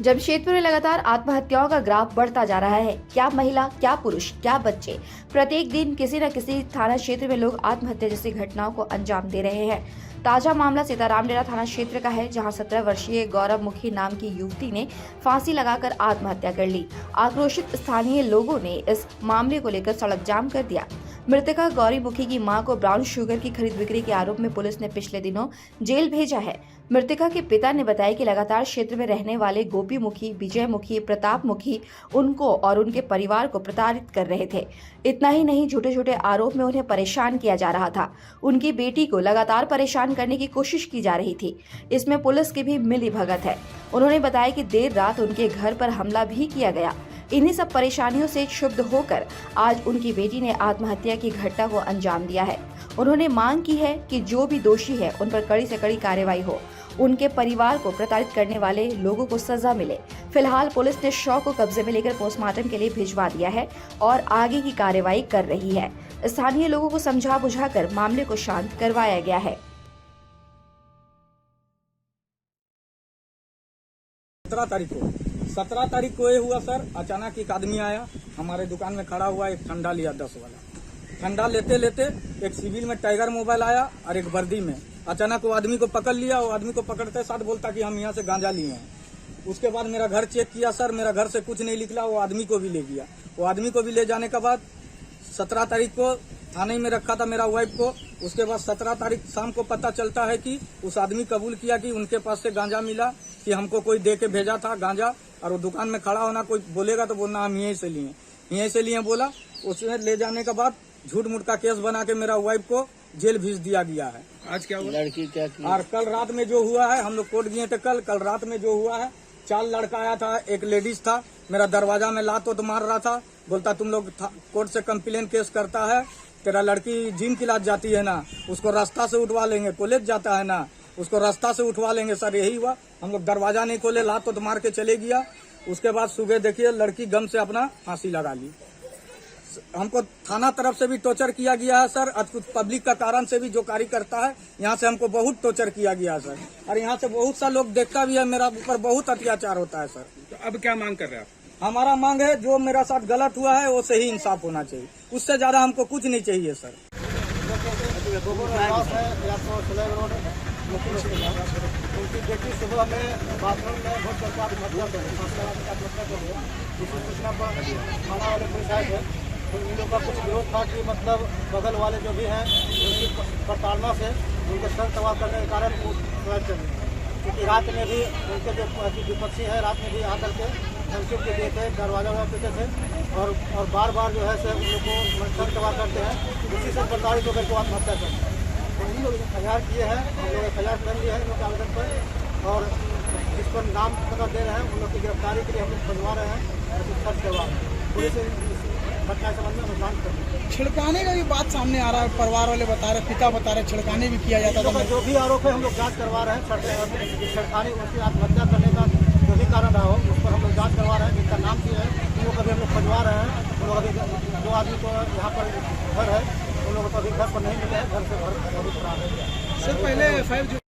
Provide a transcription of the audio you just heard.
जमशेदपुर में लगातार आत्महत्याओं का ग्राफ बढ़ता जा रहा है। क्या महिला, क्या पुरुष, क्या बच्चे, प्रत्येक दिन किसी न किसी थाना क्षेत्र में लोग आत्महत्या जैसी घटनाओं को अंजाम दे रहे हैं। ताजा मामला सीताराम डेरा थाना क्षेत्र का है, जहां 17 वर्षीय गौरव मुखी नाम की युवती ने फांसी लगाकर आत्महत्या कर ली। आक्रोशित स्थानीय लोगों ने इस मामले को लेकर सड़क जाम कर दिया। मृतका गौरी मुखी की मां को ब्राउन शुगर की खरीद बिक्री के आरोप में पुलिस ने पिछले दिनों जेल भेजा है। मृतका के पिता ने बताया कि लगातार क्षेत्र में रहने वाले गोपी मुखी, विजय मुखी, प्रताप मुखी उनको और उनके परिवार को प्रताड़ित कर रहे थे। इतना ही नहीं, झूठे झूठे आरोप में उन्हें परेशान किया जा रहा था। उनकी बेटी को लगातार परेशान करने की कोशिश की जा रही थी। इसमें पुलिस की भी मिली भगत है। उन्होंने बताया कि देर रात उनके घर पर हमला भी किया गया। इन्हीं सब परेशानियों से क्षुब्ध होकर आज उनकी बेटी ने आत्महत्या की घटना को अंजाम दिया है। उन्होंने मांग की है कि जो भी दोषी है उन पर कड़ी से कड़ी कार्रवाई हो। उनके परिवार को प्रताड़ित करने वाले लोगों को सजा मिले। फिलहाल पुलिस ने शव को कब्जे में लेकर पोस्टमार्टम के लिए भिजवा दिया है और आगे की कार्रवाई कर रही है। स्थानीय लोगों को समझा बुझाकर मामले को शांत करवाया गया है। 17 तारीख को ये हुआ सर। अचानक एक आदमी आया, हमारे दुकान में खड़ा हुआ, एक ठंडा लिया 10 वाला। ठंडा लेते लेते एक सिविल में टाइगर मोबाइल आया और एक वर्दी में। अचानक वो आदमी को पकड़ लिया। वो आदमी को पकड़ते साथ बोलता कि हम यहाँ से गांजा लिए हैं। उसके बाद मेरा घर चेक किया सर, मेरा घर से कुछ नहीं निकला। वो आदमी को भी ले गया। वो आदमी को भी ले जाने के बाद 17 तारीख को थाने में रखा था मेरा वाइफ को। उसके बाद 17 तारीख शाम को पता चलता है कि उस आदमी कबूल किया कि उनके पास से गांजा मिला, कि हमको कोई दे के भेजा था गांजा। और वो दुकान में खड़ा होना, कोई बोलेगा तो बोलना हम यहीं से लिए बोला। उसमें ले जाने के बाद झूठ मूठ का केस बना के मेरा वाइफ को जेल भेज दिया गया है। आज क्या हुआ? लड़की क्या की? और कल रात में जो हुआ है, हम लोग कोर्ट गए थे कल रात में जो हुआ है, 4 लड़का आया था, एक लेडीज था। मेरा दरवाजा में लात तो मार रहा था, बोलता तुम लोग कोर्ट से कंप्लेन केस करता है, तेरा लड़की जिम क्लास जाती है ना, उसको रास्ता से उठवा लेंगे। कॉलेज जाता है ना, उसको रास्ता से उठवा लेंगे। सर यही हुआ। हम लोग दरवाजा नहीं खोले, लात तो मार के चले गया। उसके बाद सुबह देखिए लड़की गम से अपना फांसी लगा ली। हमको थाना तरफ से भी टॉर्चर किया गया है सर, और कुछ पब्लिक का कारण से भी जो कार्य करता है यहाँ से हमको बहुत टॉर्चर किया गया है सर। और यहाँ से बहुत सा लोग देखता भी है, मेरा ऊपर बहुत अत्याचार होता है सर। तो अब क्या मांग कर रहे हैं आप? हमारा मांग है जो मेरा साथ गलत हुआ है वो सही इंसाफ होना चाहिए, उससे ज्यादा हमको कुछ नहीं चाहिए सर। उनकी बेटी सुबह में बाथरूम में बहुत आत्महत्या कर सूचना पर थाना वाले पुलिस आए थे। तो इन लोगों का कुछ विरोध था कि मतलब बगल वाले जो भी हैं उनकी प्रताड़ना से उनके सर सवार करने के कारण वो फ्लैट चले। क्योंकि रात में भी उनके जो विपक्षी है रात में भी आकर के धमकी के दिए थे, दरवाजा पीटे थे और बार बार जो है उन लोग को सर सवार करते हैं। उसी से प्रताड़ित होकर को आत्महत्या करते हैं। तो इन लोग FIR किए हैं, हम लोग FIR कर लिए हैं इन लोग के आवेदन पर, और जिस पर नाम पता दे रहे हैं उन लोग की गिरफ्तारी के लिए हम लोग बनवा रहे हैं। सर्च करवा पुलिस घटना के संबंध में अनुसंधान कर रही है। छिड़काने का भी बात सामने आ रहा है, परिवार वाले बता रहे, पिता बता रहे छिड़काने भी किया जाता था। जो भी आरोप है हम लोग जाँच करवा रहे हैं। छिड़काने उसकी आत्महत्या करने का जो भी कारण रहा हो उस पर हम लोग जाँच करवा रहे हैं। जिनका नाम की है उन लोग अभी हम लोग खोजवा रहे हैं। उन लोग अभी 2 आदमी को यहाँ पर घर है, उन लोगों को अभी घर पर नहीं मिला है, घर से घर फरार है। सर पहले 5